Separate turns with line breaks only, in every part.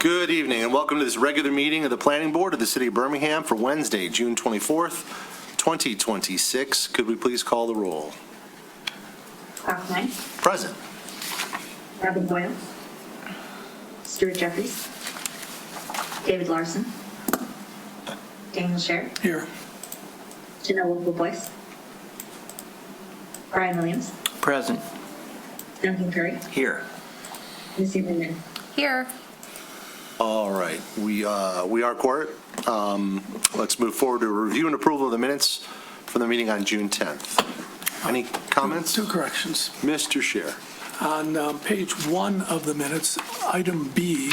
Good evening and welcome to this regular meeting of the Planning Board of the City of Birmingham for Wednesday, June 24th, 2026. Could we please call the roll?
Bob Klein.
Present.
Robin Boyle. Stuart Jeffries. David Larson. Daniel Sher.
Here.
Janelle Wilkes-Boyce. Brian Williams.
Present.
Duncan Curry.
Here.
Missy Linden.
Here.
All right, we are quiet. Let's move forward to review and approval of the minutes for the meeting on June 10th. Any comments?
Two corrections.
Mr. Scher.
On page 1 of the minutes, item B,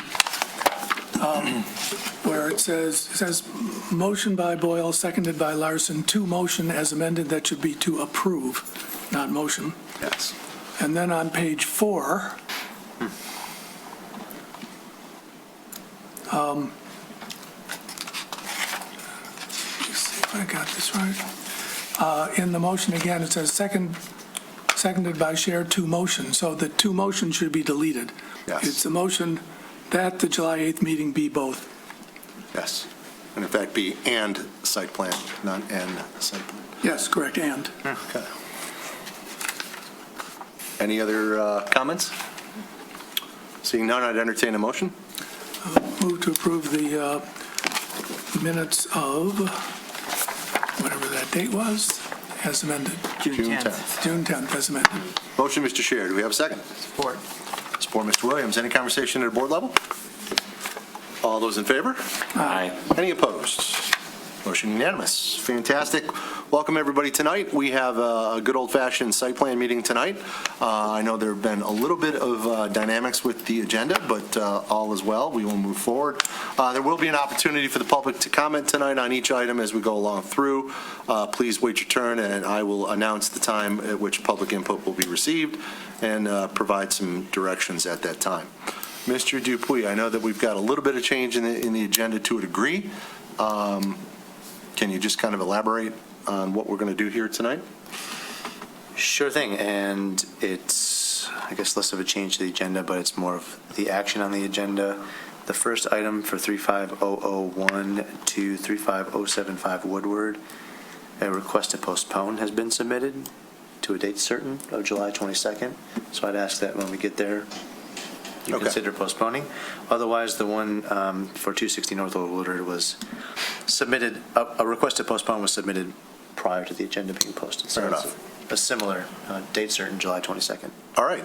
where it says motion by Boyle, seconded by Larson, to motion as amended, that should be to approve, not motion.
Yes.
And then on page 4, let me see if I got this right. In the motion again, it says seconded by Scher to motion, so the to motion should be deleted.
Yes.
It's a motion that the July 8th meeting be both.
Yes. And in fact, be and site plan, not and site plan.
Yes, correct, and.
Okay. Any other comments? Seeing none, I'd entertain a motion.
Move to approve the minutes of, whatever that date was, as amended.
June 10th.
June 10th, as amended.
Motion, Mr. Scher. Do we have a second?
Support.
Support, Mr. Williams. Any conversation at a board level? All those in favor?
Aye.
Any opposed? Motion unanimous. Fantastic. Welcome, everybody, tonight. We have a good old-fashioned site plan meeting tonight. I know there have been a little bit of dynamics with the agenda, but all is well. We will move forward. There will be an opportunity for the public to comment tonight on each item as we go along through. Please wait your turn, and I will announce the time at which public input will be received and provide some directions at that time. Mr. Dupuy, I know that we've got a little bit of change in the agenda to a degree. Can you just kind of elaborate on what we're going to do here tonight?
Sure thing, and it's, I guess, less of a change to the agenda, but it's more of the action on the agenda. The first item for 35001 to 35075 Woodward, a request to postpone has been submitted to a date certain of July 22nd. So I'd ask that when we get there, you consider postponing. Otherwise, the one for 260 North Old Woodward was submitted, a request to postpone was submitted prior to the agenda being posted.
Fair enough.
It's a similar date certain, July 22nd.
All right.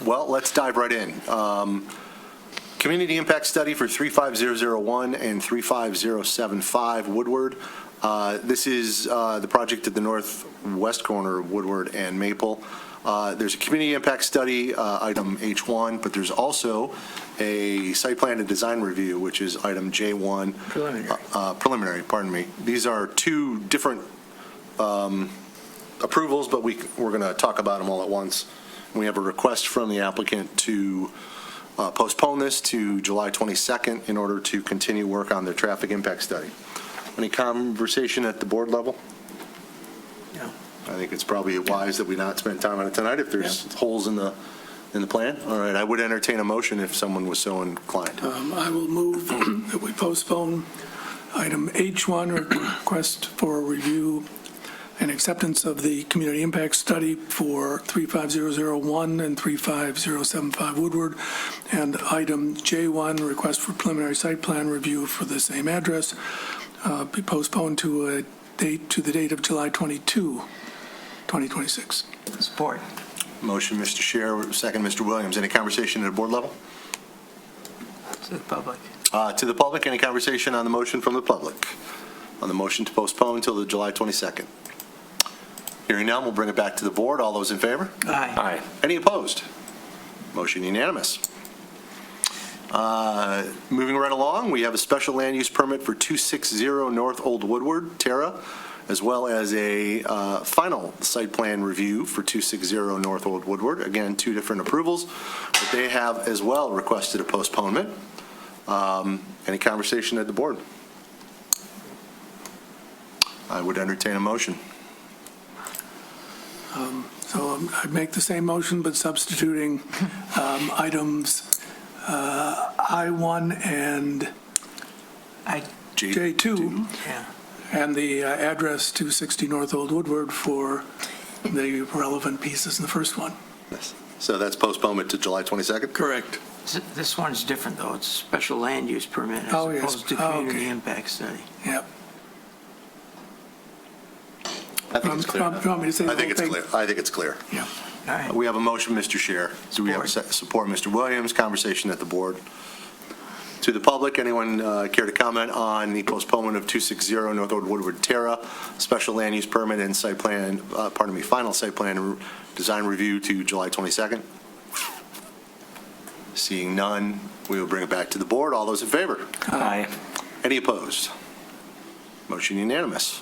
Well, let's dive right in. Community impact study for 35001 and 35075 Woodward. This is the project at the northwest corner of Woodward and Maple. There's a community impact study, item H1, but there's also a site plan and design review, which is item J1. Preliminary, pardon me. These are two different approvals, but we're going to talk about them all at once. We have a request from the applicant to postpone this to July 22nd in order to continue work on the traffic impact study. Any conversation at the board level? I think it's probably wise that we not spend time on it tonight if there's holes in the plan. All right, I would entertain a motion if someone was so inclined.
I will move that we postpone item H1, request for review and acceptance of the community impact study for 35001 and 35075 Woodward, and item J1, request for preliminary site plan review for the same address, be postponed to the date of July 22, 2026.
Support.
Motion, Mr. Scher, second, Mr. Williams. Any conversation at a board level?
To the public.
To the public, any conversation on the motion from the public? On the motion to postpone until the July 22nd? Hearing none, we'll bring it back to the board. All those in favor?
Aye.
Any opposed? Motion unanimous. Moving right along, we have a special land use permit for 260 North Old Woodward, Terra, as well as a final site plan review for 260 North Old Woodward. Again, two different approvals, but they have as well requested a postponement. Any conversation at the board? I would entertain a motion.
So I'd make the same motion, but substituting items I-1 and J2,
Yeah.
and the address 260 North Old Woodward for the relevant pieces in the first one.
Yes. So that's postponement to July 22nd?
Correct.
This one's different, though. It's a special land use permit as
Oh, yes.
opposed to
Oh,
community
okay.
impact study.
Yep.
I think it's clear.
You want me to say the
I think
whole
it's
thing?
clear. I think it's clear.
Yeah.
All right.
We have a motion, Mr. Scher. Do we have a support, Mr. Williams? Conversation at the board. To the public, anyone care to comment on the postponement of 260 North Old Woodward Terra, special land use permit and site plan, final site plan design review to July 22nd? Seeing none, we will bring it back to the board. All those in favor?
Aye.
Any opposed? Motion unanimous.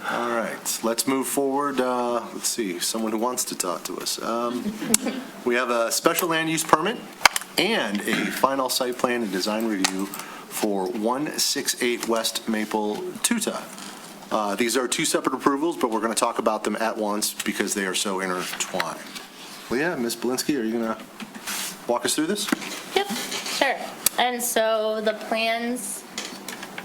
All right, let's move forward. Let's see, someone who wants to talk to us. We have a special land use permit and a final site plan and design review for 168 West Maple, Tuta. These are two separate approvals, but we're going to talk about them at once because they are so intertwined. Well, yeah, Ms. Belinsky, are you going to walk us through this?
Yep, sure. And so the plans,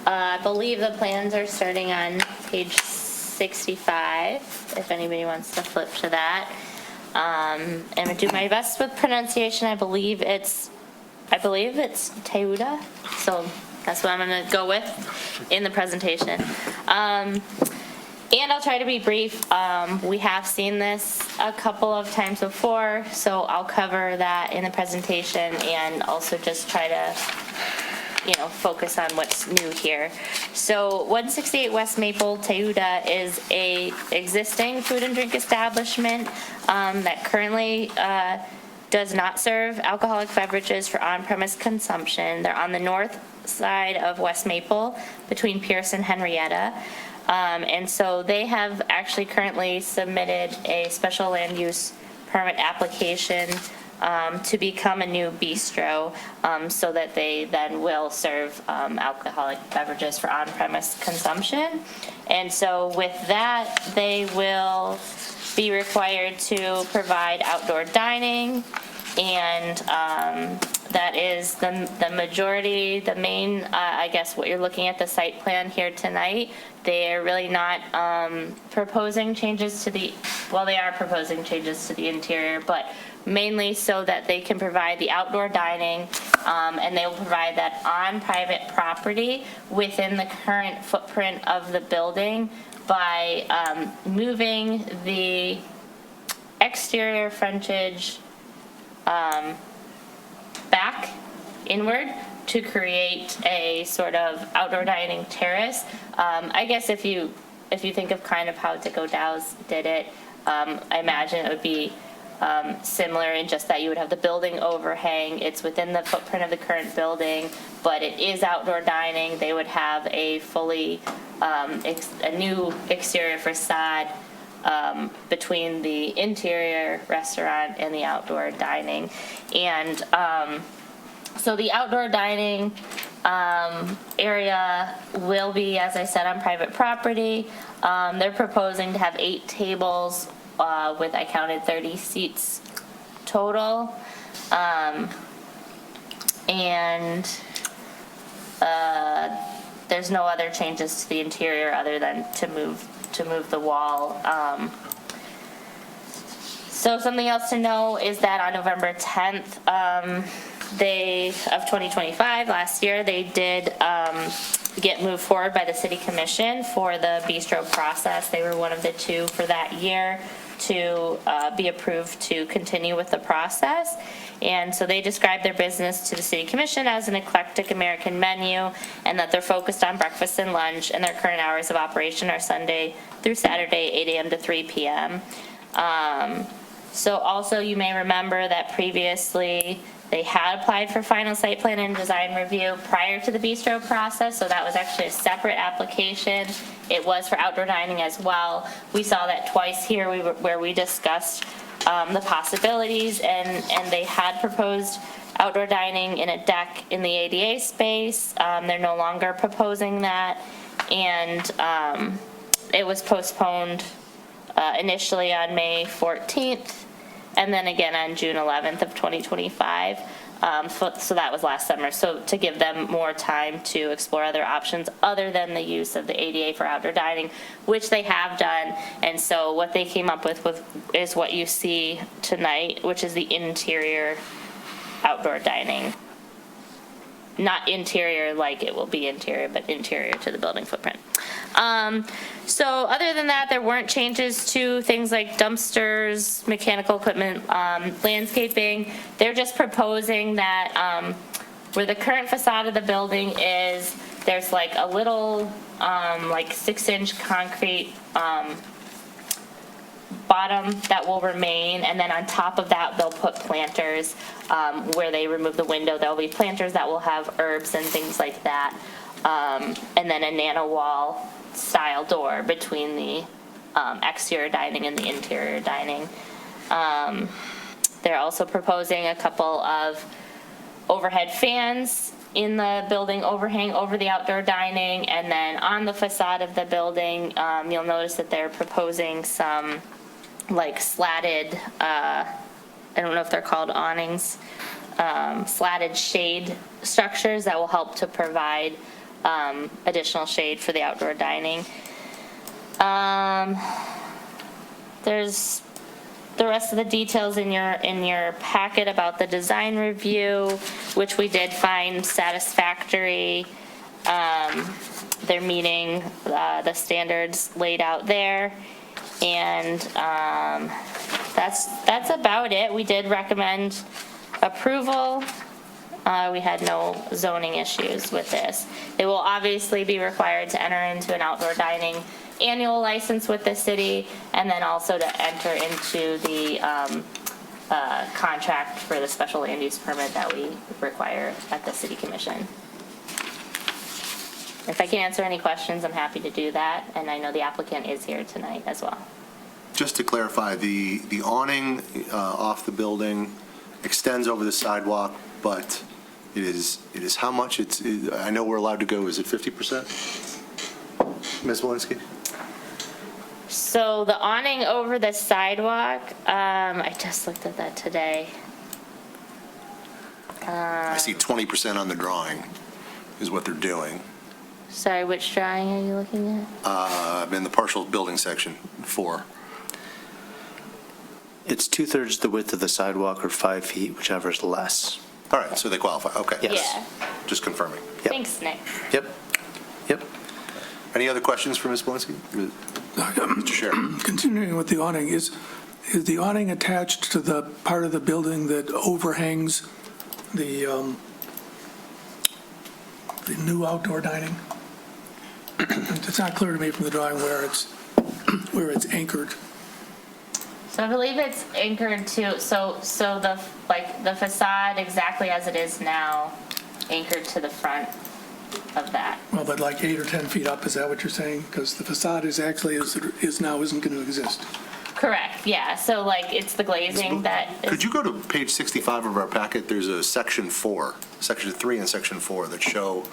I believe the plans are starting on page 65, if anybody wants to flip to that. I'm gonna do my best with pronunciation. I believe it's Teuda, so that's what I'm gonna go with in the presentation. And I'll try to be brief. We have seen this a couple of times before, so I'll cover that in the presentation and also just try to, focus on what's new here. So 168 West Maple, Teuda is a existing food and drink establishment that currently does not serve alcoholic beverages for on-premise consumption. They're on the north side of West Maple between Pierce and Henrietta. And so they have actually currently submitted a special land use permit application to become a new bistro, so that they then will serve alcoholic beverages for on-premise consumption. And so with that, they will be required to provide outdoor dining, and that is the majority, the main, I guess what you're looking at the site plan here tonight. They're really not proposing changes to the, well, they are proposing changes to the interior, but mainly so that they can provide the outdoor dining, and they will provide that on private property within the current footprint of the building by moving the exterior frontage back inward to create a sort of outdoor dining terrace. I guess if you think of kind of how Dico Dow's did it, I imagine it would be similar in just that you would have the building overhang. It's within the footprint of the current building, but it is outdoor dining. They would have a fully, a new exterior facade between the interior restaurant and the outdoor dining. And so the outdoor dining area will be, as I said, on private property. They're proposing to have 8 tables with, I counted 30 seats total. And there's no other changes to the interior other than to move the wall. So something else to know is that on November 10th, of 2025, last year, they did get moved forward by the city commission for the bistro process. They were one of the 2 for that year to be approved to continue with the process. And so they described their business to the city commission as an eclectic American menu, and that they're focused on breakfast and lunch, and their current hours of operation are Sunday through Saturday, 8 a.m. to 3 p.m. So also you may remember that previously they had applied for final site plan and design review prior to the bistro process, so that was actually a separate application. It was for outdoor dining as well. We saw that twice here where we discussed the possibilities, and they had proposed outdoor dining in a deck in the ADA space. They're no longer proposing that, and it was postponed initially on May 14th, and then again on June 11th of 2025. So that was last summer. So to give them more time to explore other options other than the use of the ADA for outdoor dining, which they have done. And so what they came up with is what you see tonight, which is the interior outdoor dining. Not interior like it will be interior, but interior to the building footprint. So other than that, there weren't changes to things like dumpsters, mechanical equipment, landscaping. They're just proposing that where the current facade of the building is, there's like a little like 6-inch concrete bottom that will remain, and then on top of that, they'll put planters. Where they remove the window, there'll be planters that will have herbs and things like that. And then a nano wall style door between the exterior dining and the interior dining. They're also proposing a couple of overhead fans in the building overhang over the outdoor dining, and then on the facade of the building, you'll notice that they're proposing some like slatted, I don't know if they're called awnings, slatted shade structures that will help to provide additional shade for the outdoor dining. There's the rest of the details in your packet about the design review, which we did find satisfactory. They're meeting the standards laid out there. And that's about it. We did recommend approval. We had no zoning issues with this. They will obviously be required to enter into an outdoor dining annual license with the city, and then also to enter into the contract for the special land use permit that we require at the city commission. If I can answer any questions, I'm happy to do that, and I know the applicant is here tonight as well.
Just to clarify, the awning off the building extends over the sidewalk, but it is how much? I know we're allowed to go, is it 50%? Ms. Walensky?
So the awning over the sidewalk, I just looked at that today.
I see 20% on the drawing is what they're doing.
Sorry, which drawing are you looking at?
In the partial building section 4.
It's 2/3 the width of the sidewalk or 5 feet, whichever is less.
All right, so they qualify, okay.
Yes.
Yeah.
Just confirming.
Yep.
Thanks, Nick.
Yep.
Any other questions for Ms. Walensky? Mr. Sheriff?
Continuing with the awning, is the awning attached to the part of the building that overhangs the new outdoor dining? It's not clear to me from the drawing where it's anchored.
So I believe it's anchored to, so the facade exactly as it is now, anchored to the front of that.
Well, but like 8 or 10 feet up, is that what you're saying? Because the facade is actually, as it is now, isn't going to exist.
Correct, yeah, so like it's the glazing that is.
Could you go to page 65 of our packet? There's a section 4, section 3 and section 4 that show,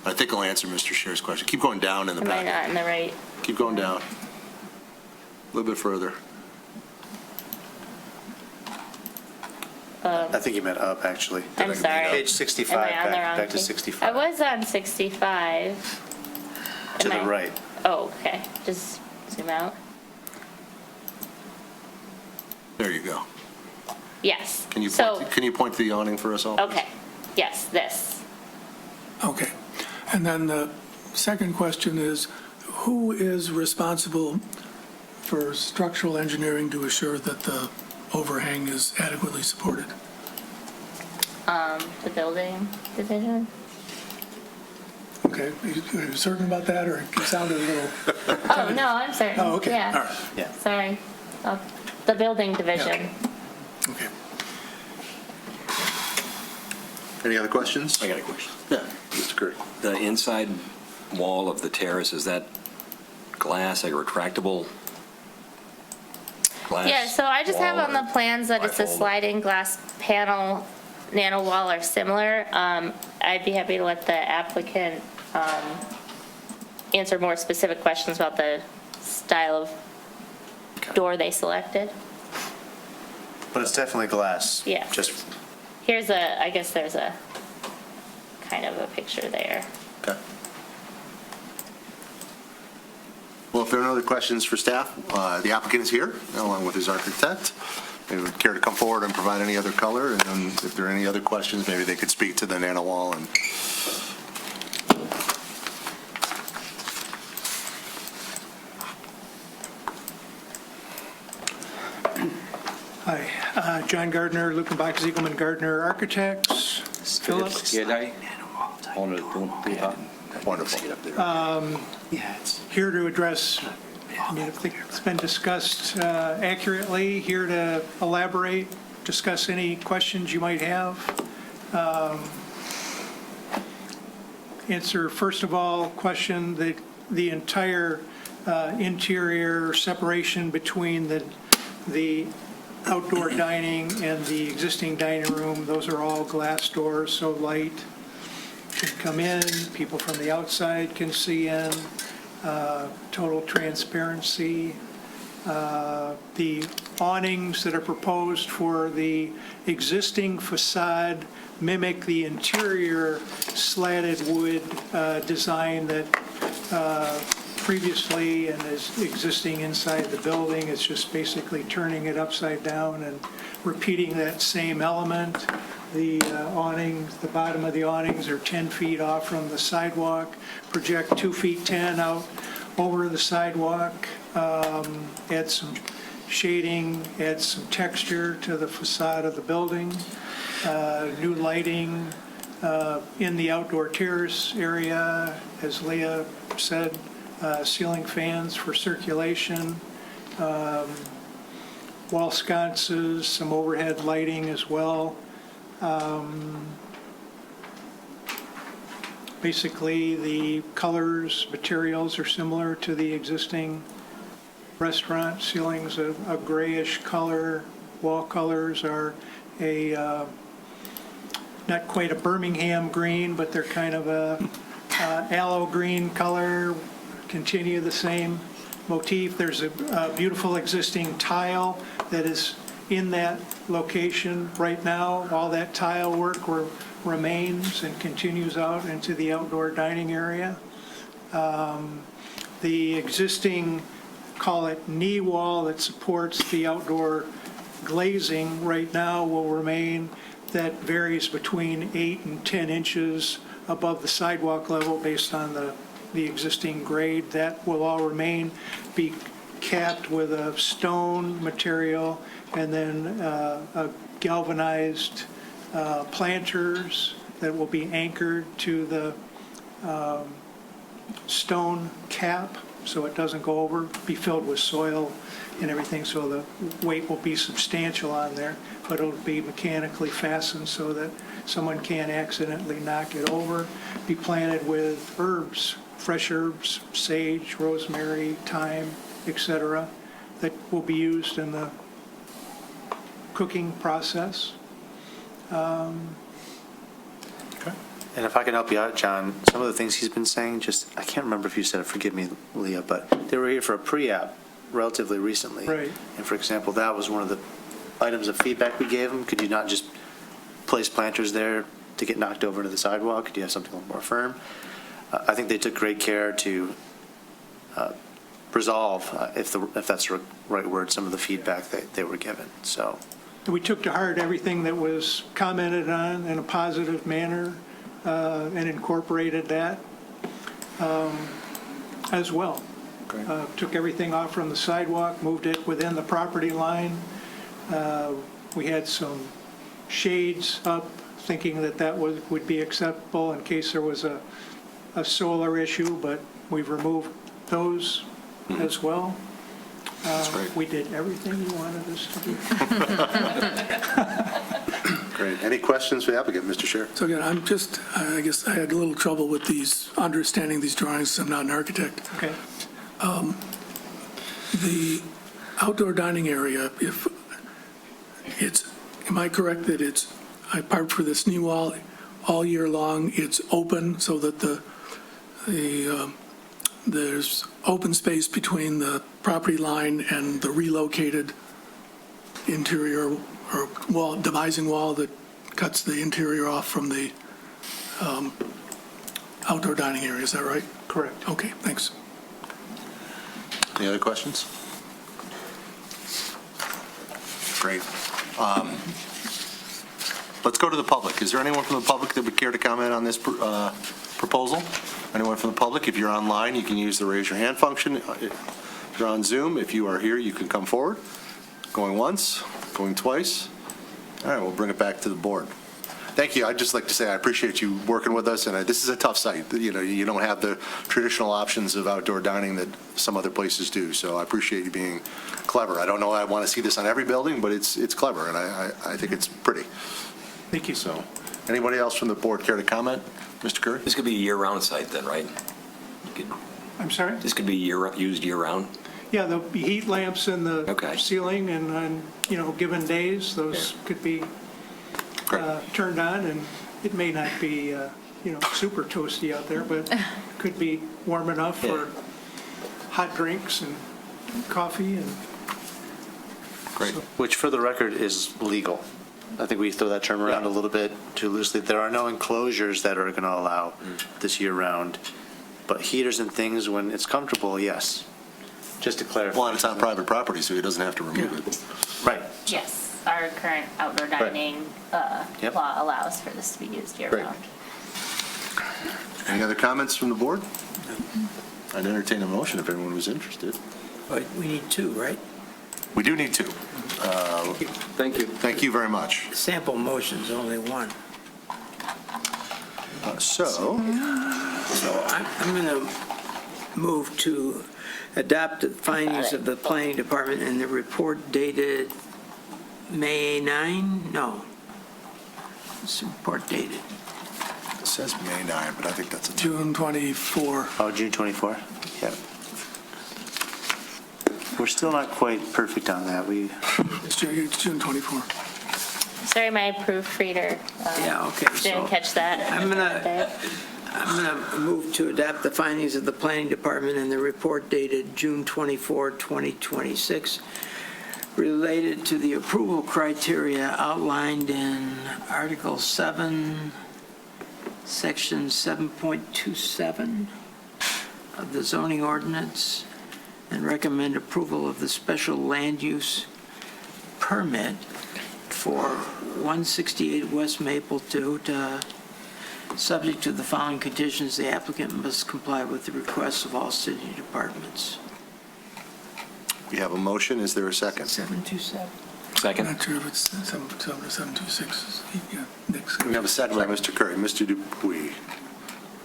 I think I'll answer Mr. Scher's question. Keep going down in the
Am I
packet.
not in the right?
Keep going down. A little bit further.
I think you meant up, actually.
I'm sorry.
Page 65,
Am I on the wrong
back to
page?
65.
I was on 65.
To
Am
the
I?
right.
Oh, okay, just zoom out.
There you go.
Yes.
Can you
So,
point to the awning for us all? please?
okay, yes, this.
Okay. And then the second question is, who is responsible for structural engineering to assure that the overhang is adequately supported?
The building division?
Okay, are you certain about that, or it sounded a little...
Oh, no, I'm certain.
Oh, okay,
Yeah.
all right,
Yeah.
Sorry. The building division.
okay.
Any other questions?
I got a question.
Yeah, Mr. Curry.
The inside wall of the terrace, is that glass, like retractable glass?
Yeah, so I just have
wall
on the
or
plans that it's a
bifold?
sliding glass panel, nano wall or similar. I'd be happy to let the applicant answer more specific questions about the style of door they selected.
But it's definitely glass.
Yeah.
Just
Here's I guess there's a kind of a picture there.
Okay. Well, if there are no other questions for staff, the applicant is here, along with his architect. They would care to come forward and provide any other color, and then if there are any other questions, maybe they could speak to the nano wall and.
Hi, John Gardner, Lukenbach, Ziegelman Gardner Architects. Phillips.
Wonderful.
Here to address, I mean, I think it's been discussed accurately, here to elaborate, discuss any questions you might have. Answer, first of all, question the entire interior separation between the outdoor dining and the existing dining room. Those are all glass doors, so light can come in, people from the outside can see in, total transparency. The awnings that are proposed for the existing facade mimic the interior slatted wood design that previously and is existing inside the building. It's just basically turning it upside down and repeating that same element. The awnings, the bottom of the awnings are 10 feet off from the sidewalk, project 2 feet 10 out over the sidewalk, add some shading, add some texture to the facade of the building, new lighting in the outdoor terrace area, as Leah said, ceiling fans for circulation, wall sconces, some overhead lighting as well. Basically, the colors, materials are similar to the existing restaurant. Ceilings a grayish color. Wall colors are not quite a Birmingham green, but they're kind of a aloe green color. Continue the same motif. There's a beautiful existing tile that is in that location right now. All that tile work remains and continues out into the outdoor dining area. The existing, call it knee wall that supports the outdoor glazing right now will remain. That varies between 8 and 10 inches above the sidewalk level based on the existing grade. That will all remain, be capped with a stone material and then galvanized planters that will be anchored to the stone cap so it doesn't go over, be filled with soil and everything, so the weight will be substantial on there, but it'll be mechanically fastened so that someone can't accidentally knock it over. Be planted with herbs, fresh herbs, sage, rosemary, thyme, etc., that will be used in the cooking process.
And if I can help you out, John, some of the things he's been saying, I can't remember if you said it, forgive me, Leah, but they were here for a pre-app relatively recently.
Right.
And for example, that was one of the items of feedback we gave them. Could you not just place planters there to get knocked over into the sidewalk? Could you have something a little more firm? I think they took great care to resolve, if that's the right word, some of the feedback that they were given. So
We took to heart everything that was commented on in a positive manner and incorporated that as well. Took everything off from the sidewalk, moved it within the property line. We had some shades up, thinking that would be acceptable in case there was a solar issue, but we've removed those as well.
That's great.
We did everything you wanted us to do.
Great. Any questions for the applicant, Mr. Scher?
So again, I guess I had a little trouble with understanding these drawings. I'm not an architect.
Okay.
The outdoor dining area, am I correct that I parked for this knee wall all year long, it's open so that there's open space between the property line and the relocated interior or devising wall that cuts the interior off from the outdoor dining area, is that right?
Correct.
Okay, thanks.
Any other questions? Great. Let's go to the public. Is there anyone from the public that would care to comment on this proposal? Anyone from the public? If you're online, you can use the raise your hand function. If you're on Zoom, if you are here, you can come forward. Going once, going twice. All right, we'll bring it back to the board. Thank you. I'd just like to say I appreciate you working with us, and this is a tough site. You know, you don't have the traditional options of outdoor dining that some other places do, so I appreciate you being clever. I don't know I want to see this on every building, but it's clever, and I think it's pretty.
Thank you.
So, anybody else from the board care to comment? Mr. Curry?
This could be a year-round site then, right?
I'm sorry?
This could be used year-round?
Yeah, the heat lamps in the
Okay.
ceiling, and on, given days, those could be
Great.
turned on, and it may not be, super toasty out there, but could be warm enough for hot drinks and coffee and.
Great.
Which, for the record, is legal. I think we throw that term around a little bit too loosely. There are no enclosures that are going to allow this year-round, but heaters and things, when it's comfortable, yes. Just to clarify.
Well, and it's on private property, so he doesn't have to remove it.
Right.
Yes, our current outdoor dining
Yep.
law allows for this to be used
Great.
year-round.
Any other comments from the board? I'd entertain a motion if anyone was interested.
But we need two, right?
We do need two.
Thank you.
Thank you very much.
Sample motion's only one.
So,
I'm going to move to adopt the findings of the planning department in the report dated May 9? No. It's a report dated.
it says May 9, but I think that's a
June 24.
Oh, June 24? Yep. We're still not quite perfect on that.
It's June 24.
Sorry, my proofreader
Yeah, okay.
didn't
So
catch that.
I'm gonna move to adopt the findings of the planning department in the report dated June 24, 2026, related to the approval criteria outlined in Article 7, Section 7.27 of the zoning ordinance, and recommend approval of the special land use permit for 168 West Maple to subject to the following conditions. The applicant must comply with the requests of all city departments.
We have a motion. Is there a second?
727.
I'm
Second?
not sure if it's 726. Yeah, next.
We have a second by Mr. Curry. Mr. Dupuy.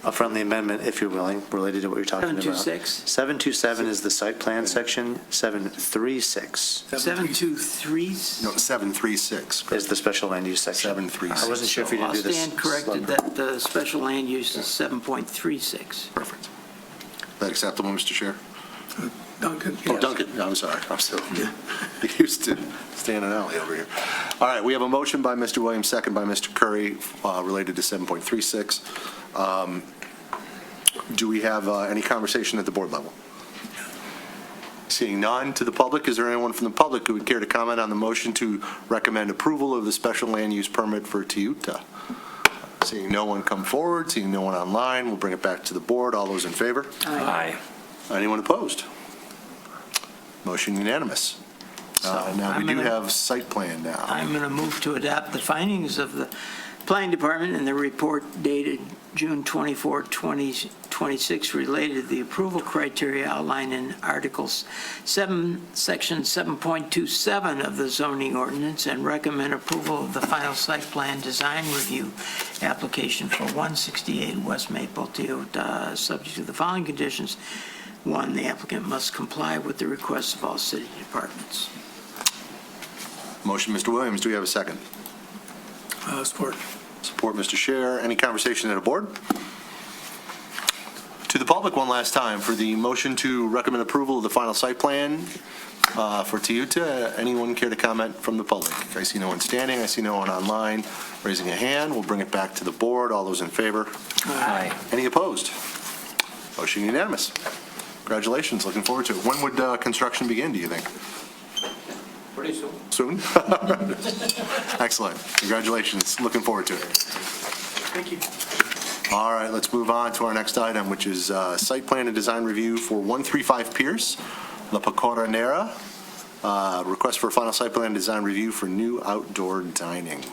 A friendly amendment, if you're willing, related to what you're talking about.
726?
727 is the site plan section. 736
723?
No, 736.
is the special land use section.
736.
I wasn't sure if you did
I'll
do this.
stand corrected that the special land use is 7.36.
Perfect. Is that acceptable, Mr. Chair?
Duncan,
Oh,
yes.
Duncan, I'm sorry. I'm still used to Stan and Ally over here. All right, we have a motion by Mr. Williams, second by Mr. Curry, related to 7.36. Do we have any conversation at the board level? Seeing none to the public, is there anyone from the public who would care to comment on the motion to recommend approval of the special land use permit for Teuta? Seeing no one come forward, seeing no one online, we'll bring it back to the board. All those in favor?
Aye.
Anyone opposed? Motion unanimous. Now, we
I'm
do
gonna-
have site plan now.
I'm going to move to adopt the findings of the planning department in the report dated June 24, 2026, related to the approval criteria outlined in Articles 7, Section 7.27 of the zoning ordinance, and recommend approval of the final site plan design review application for 168 West Maple, Teuta, subject to the following conditions. One, the applicant must comply with the requests of all city departments.
Motion, Mr. Williams, do we have a second?
Support.
Support, Mr. Scher. Any conversation at the board? To the public one last time, for the motion to recommend approval of the final site plan for Teuta, anyone care to comment from the public? I see no one standing, I see no one online raising a hand. We'll bring it back to the board. All those in favor?
Aye.
Any opposed? Motion unanimous. Congratulations, looking forward to it. When would construction begin, do you think?
Pretty soon.
Soon? Excellent. Congratulations. Looking forward to it.
Thank you.
All right, let's move on to our next item, which is site plan and design review for 135 Pierce, La Pecora Nera. Request for final site plan and design review for new outdoor dining.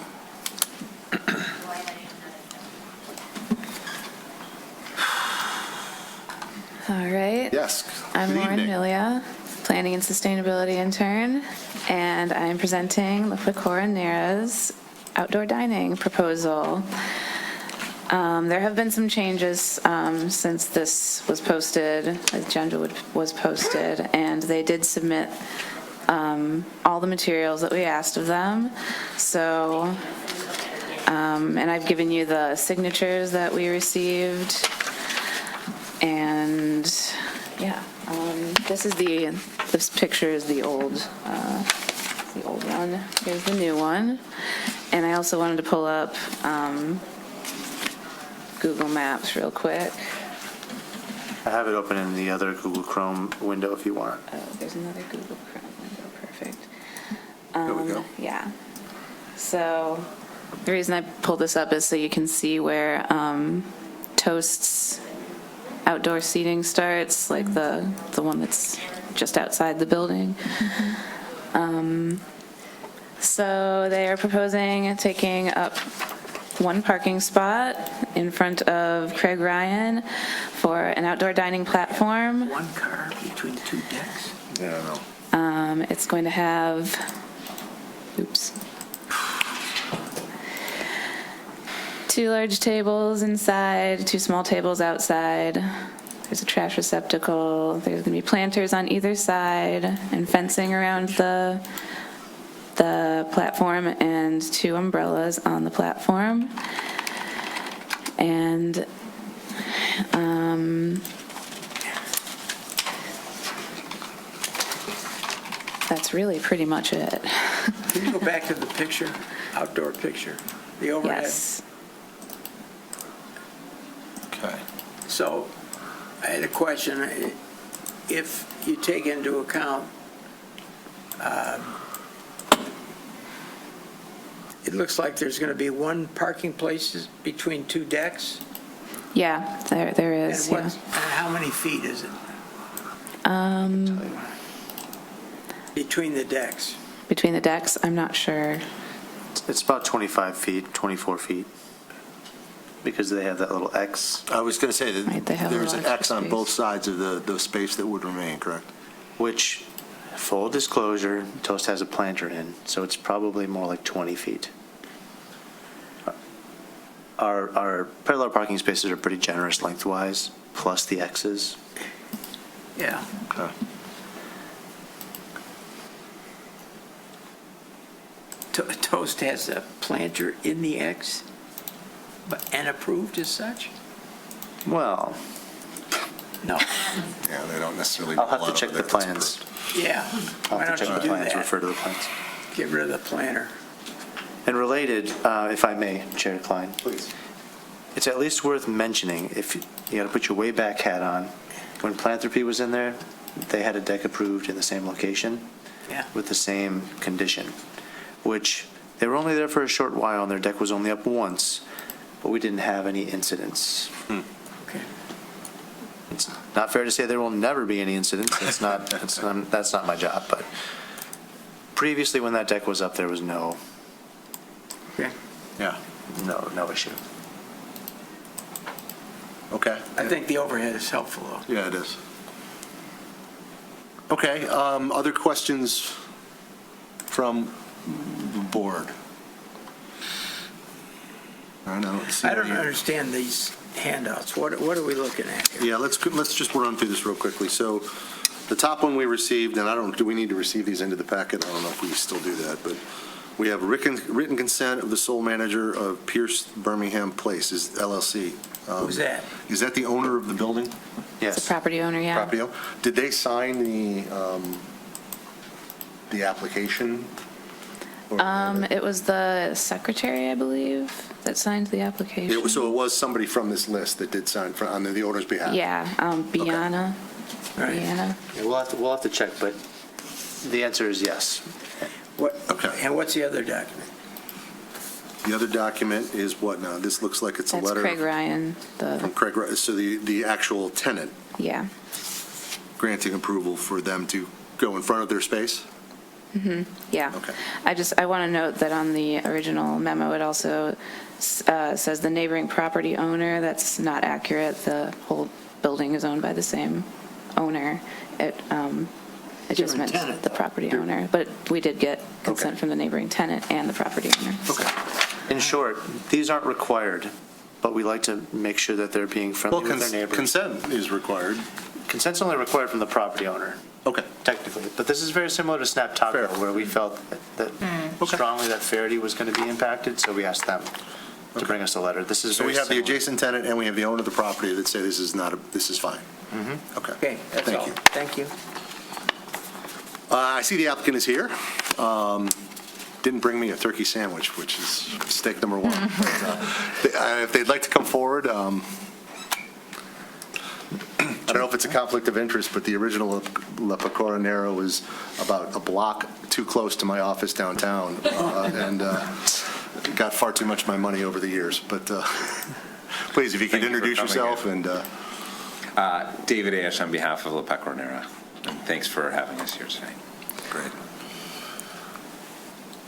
All right.
Yes.
I'm
Good
Lauren
evening.
Milia, Planning and Sustainability Intern, and I'm presenting La Pecora Nera's outdoor dining proposal. There have been some changes since this was posted, the agenda was posted, and they did submit all the materials that we asked of them. So, and I've given you the signatures that we received. And, yeah, this picture is the old one. Here's the new one. And I also wanted to pull up Google Maps real quick.
I have it open in the other Google Chrome window if you want.
Oh, there's another Google Chrome window, perfect.
There we go.
Yeah. So the reason I pulled this up is so you can see where Toast's outdoor seating starts, like the one that's just outside the building. So they are proposing taking up one parking spot in front of Craig Ryan for an outdoor dining platform.
One car between two decks?
Yeah, I know.
It's going to have, two large tables inside, two small tables outside. There's a trash receptacle. There's going to be planters on either side and fencing around the platform and two umbrellas on the platform. And that's really pretty much it.
Can you go back to the picture, outdoor picture, the overhead?
Yes.
Okay.
So I had a question. If you take into account, it looks like there's going to be one parking place between two decks?
Yeah, there is,
And
yeah.
and how many feet is it? Between the decks?
Between the decks, I'm not sure.
It's about 25 feet, 24 feet, because they have that little X,
I was going to say
Right, they
that
have a
there's an
large
X on
space.
both sides of the space that would remain, correct?
which, full disclosure, Toast has a planter in, so it's probably more like 20 feet. Our parallel parking spaces are pretty generous lengthwise, plus the X's.
Yeah.
Okay.
Toast has a planter in the X, and approved as such?
Well,
No.
Yeah, they don't necessarily.
I'll have
allow
to check
it,
the
but it's
plans.
approved.
Yeah.
I'll
Why
have to
don't
check
you
the
do
plans,
that?
refer to the plans.
Get rid of the planter.
And related, if I may, Chair Klein,
Please.
it's at least worth mentioning, if you got to put your way back hat on, when Philanthropy was in there, they had a deck approved in the same location
Yeah.
with the same condition, which they were only there for a short while and their deck was only up once, but we didn't have any incidents.
Okay.
It's not fair to say there will never be any incidents. That's not my job, but previously when that deck was up, there was no
Okay.
Yeah,
issue.
okay.
I think the overhead is helpful, though.
Yeah, it is. Okay, other questions from the board? I don't see
I don't
any.
understand these handouts. What are we looking at here?
Yeah, let's just run through this real quickly. So the top one we received, and do we need to receive these into the packet? I don't know if we still do that, but we have written consent of the sole manager of Pierce Birmingham Place, is LLC.
Who's that?
Is that the owner of the building?
The
Yes.
property owner, yeah.
Property owner? Did they sign the application? Or-
It was the secretary, I believe, that signed the application.
So it was somebody from this list that did sign on the owner's behalf?
Yeah, Biana.
Right.
Biana.
Yeah, we'll have to check, but the answer is yes.
Okay.
And what's the other document?
The other document is what now? This looks like it's a
That's
letter
Craig Ryan,
from Craig, so the actual tenant
yeah.
granting approval for them to go in front of their space?
Yeah.
Okay.
I want to note that on the original memo, it also says the neighboring property owner. That's not accurate. The whole building is owned by the same owner. It just
Different
meant
tenant,
the
though.
property owner, but we did get consent from the neighboring tenant and the property owner.
Okay.
In short, these aren't required, but we like to make sure that they're being friendly
Well,
with their neighbors.
consent is required.
Consent's only required from the property owner,
Okay.
technically. But this is very similar to Snap Taco,
Fair.
where we felt that strongly that Faraday was going to be impacted, so we asked them to bring us a letter. This is
So we
very
have the
similar.
adjacent tenant and we have the owner of the property that say this is fine. Okay.
Okay, that's
Thank
all.
you.
Thank you.
I see the applicant is here. Didn't bring me a turkey sandwich, which is mistake number one. But, if they'd like to come forward, I don't know if it's a conflict of interest, but the original La Pecora Nero was about a block too close to my office downtown, and got far too much of my money over the years. But please, if you could
Thank you for
introduce
coming
yourself
in.
and,
David Ash on behalf of La Pecornera, and thanks for having us here tonight.
great.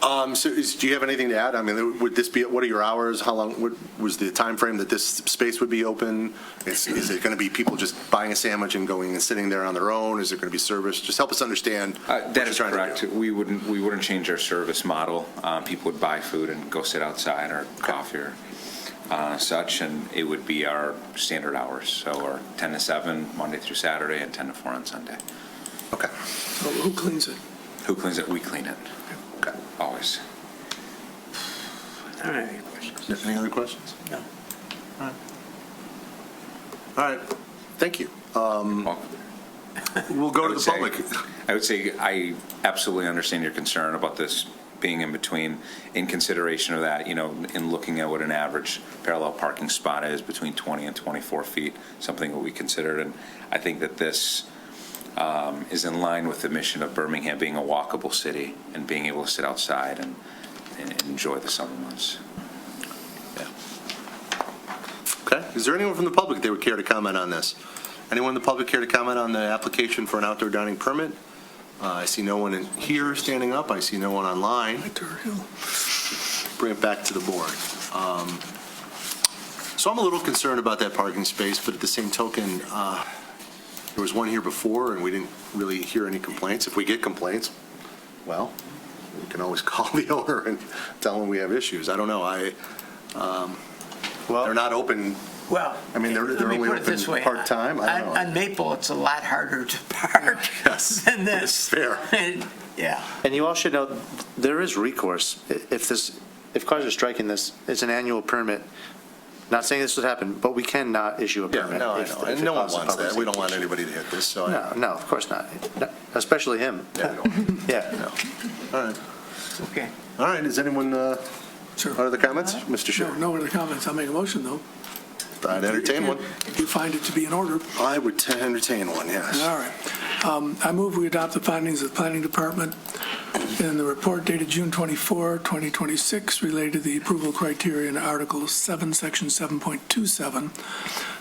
Do you have anything to add? I mean, would this be, what are your hours? How long, was the time frame that this space would be open? Is it going to be people just buying a sandwich and going and sitting there on their own? Is there going to be service? Just help us understand what
That
you're
is
trying to
correct.
do.
We wouldn't change our service model. People would buy food and go sit outside or coffee or such, and it would be our standard hours. So our 10 to 7, Monday through Saturday, and 10 to 4 on Sunday.
Okay.
So who cleans it?
Who cleans it? We clean it,
Okay.
always.
I don't have any questions.
Any other questions?
No.
All right. Thank you.
Well,
We'll go to
would
the
say-
public.
I would say I absolutely understand your concern about this being in between. In consideration of that, in looking at what an average parallel parking spot is, between 20 and 24 feet, something that we considered. And I think that this is in line with the mission of Birmingham being a walkable city and being able to sit outside and enjoy the summer months.
Okay. Is there anyone from the public that would care to comment on this? Anyone in the public care to comment on the application for an outdoor dining permit? I see no one in here standing up. I see no one online. Bring it back to the board. So I'm a little concerned about that parking space, but at the same token, there was one here before, and we didn't really hear any complaints. If we get complaints, well, we can always call the owner and tell them we have issues. I don't know. They're not open.
Well,
I mean, they're
let me
only
put it
open
this way.
part-time? I don't know.
On Maple, it's a lot harder to park
Yes.
than this.
Fair.
Yeah.
And you all should know, there is recourse. If cars are striking this, it's an annual permit. Not saying this would happen, but we cannot issue a
Yeah,
permit.
no, I
if-
know.
if
And
it
no one
causes
wants
public
that. We don't
safety
want
issues.
anybody to hit this, so.
No, of course not. No, especially him. Yeah.
All right.
Okay.
All right, is anyone,
Sure.
other comments? Mr. Scher?
No other comments. I'll make a motion, though.
I'd entertain one.
If you find it to be in order.
I would entertain one, yes.
All right. I move we adopt the findings of the Planning Department in the report dated June 24, 2026, related to the approval criteria in Article 7, Section 7.27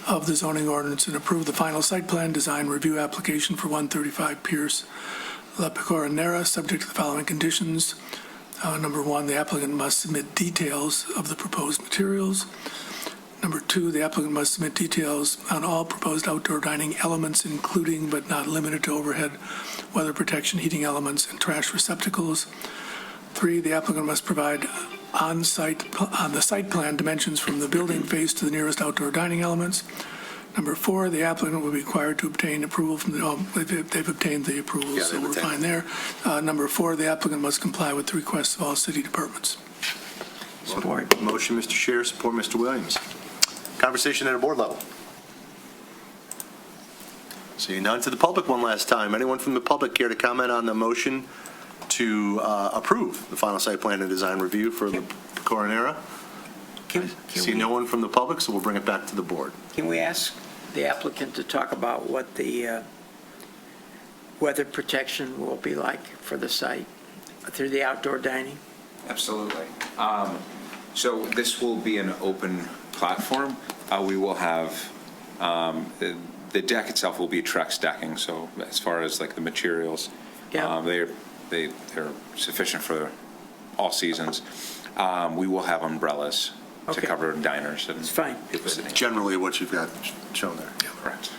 of the zoning ordinance, and approve the final site plan design review application for 135 Pierce La Pecora Nera, subject to the following conditions. Number one, the applicant must submit details of the proposed materials. Number two, the applicant must submit details on all proposed outdoor dining elements, including but not limited to overhead weather protection, heating elements, and trash receptacles. Three, the applicant must provide on the site plan dimensions from the building face to the nearest outdoor dining elements. Number four, the applicant will be required to obtain approval from they've obtained the approval,
Yeah,
so
they've
we're
obtained
fine there. Number four, the applicant must comply with the requests of all city departments.
Support.
Motion, Mr. Scher, support, Mr. Williams. Conversation at a board level. Seeing none to the public one last time. Anyone from the public care to comment on the motion to approve the final site plan and design review for the Coronera? See no one from the public, so we'll bring it back to the board.
Can we ask the applicant to talk about what the weather protection will be like for the site? through the outdoor dining?
Absolutely. So this will be an open platform. We will have, the deck itself will be Trex decking, so as far as like the materials,
Yeah.
they're sufficient for all seasons. We will have umbrellas to
Okay.
cover diners and
It's fine.
people sitting.
Generally what you've got shown there.
Correct.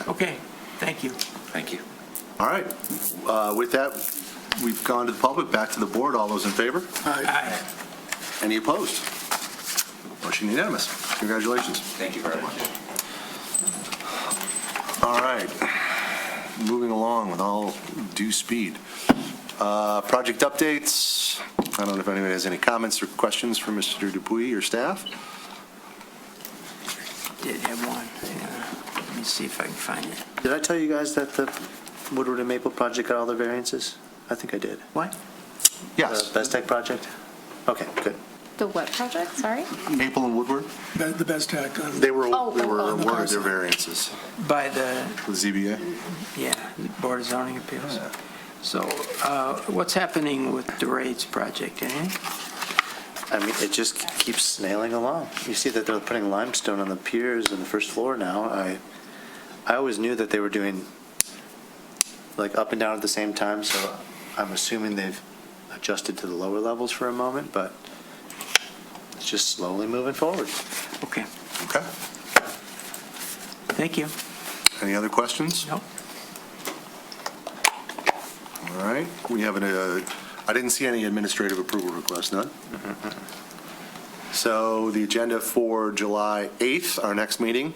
Okay, thank you.
Thank you.
All right. With that, we've gone to the public, back to the board. All those in favor?
Aye.
Any opposed? Motion unanimous. Congratulations.
Thank you very much.
All right. Moving along with all due speed. Project updates. I don't know if anybody has any comments or questions for Mr. Dupuy or staff.
Did have one. Yeah. Let me see if I can find it.
Did I tell you guys that the Woodward and Maple project got all their variances? I think I did.
What?
Yes.
The Best Tech project? Okay, good.
The what project, sorry?
Maple and Woodward,
The best tack on.
they were
Oh,
awarded their variances.
By the,
The ZBA?
yeah, Board of Zoning Appeals. So what's happening with the Raids project, eh?
I mean, it just keeps snailing along. You see that they're putting limestone on the piers in the first floor now. I always knew that they were doing like up and down at the same time, so I'm assuming they've adjusted to the lower levels for a moment, but it's just slowly moving forward.
Okay,
Okay.
thank you.
Any other questions?
Nope.
All right. We have I didn't see any administrative approval requests, none? So the agenda for July 8th, our next meeting,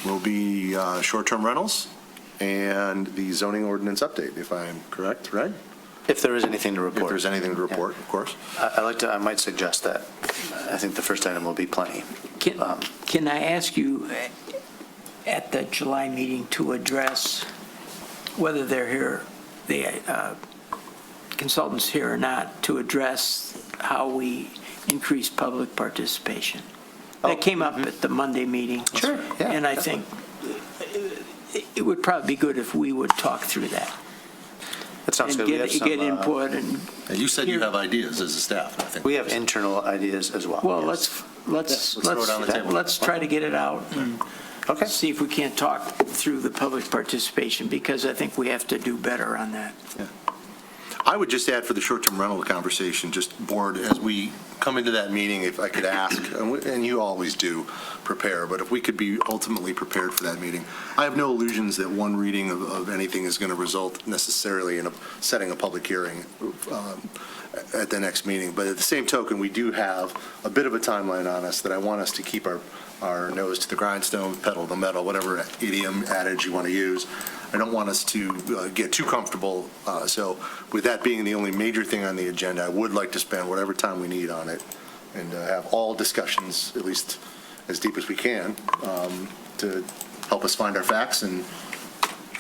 will be short-term rentals and the zoning ordinance update, if I'm correct, right?
If there is anything to
If
report.
there's anything to report, of course.
I might suggest that. I think the first item will be plenty.
Can I ask you at the July meeting to address whether they're here, the consultants here or not, to address how we increase public participation? That came up at the Monday meeting.
Sure, yeah,
And I think it would probably be good if we would talk through that.
That sounds
And
good. We have some,
get input and,
You said you have ideas as a staff, I think.
We have internal ideas as well.
well,
yes.
let's
throw it on the table.
let's try to get it out and
Okay.
see if we can't talk through the public participation, because I think we have to do better on that.
I would just add for the short-term rental conversation, just board, as we come into that meeting, if I could ask, and you always do prepare, but if we could be ultimately prepared for that meeting. I have no illusions that one reading of anything is going to result necessarily in setting a public hearing at the next meeting. But at the same token, we do have a bit of a timeline on us that I want us to keep our nose to the grindstone, pedal to the metal, whatever idiom, adage you want to use. I don't want us to get too comfortable. So with that being the only major thing on the agenda, I would like to spend whatever time we need on it and have all discussions, at least as deep as we can, to help us find our facts and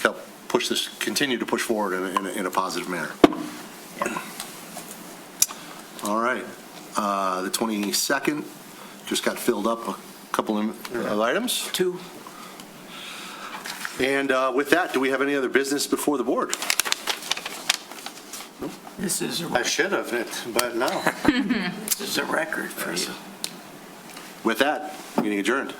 help continue to push forward in a positive manner. All right. The 22nd just got filled up, a couple of items.
Two.
And with that, do we have any other business before the board?
This is
I should have, but no.
a record for you.
With that, meeting adjourned.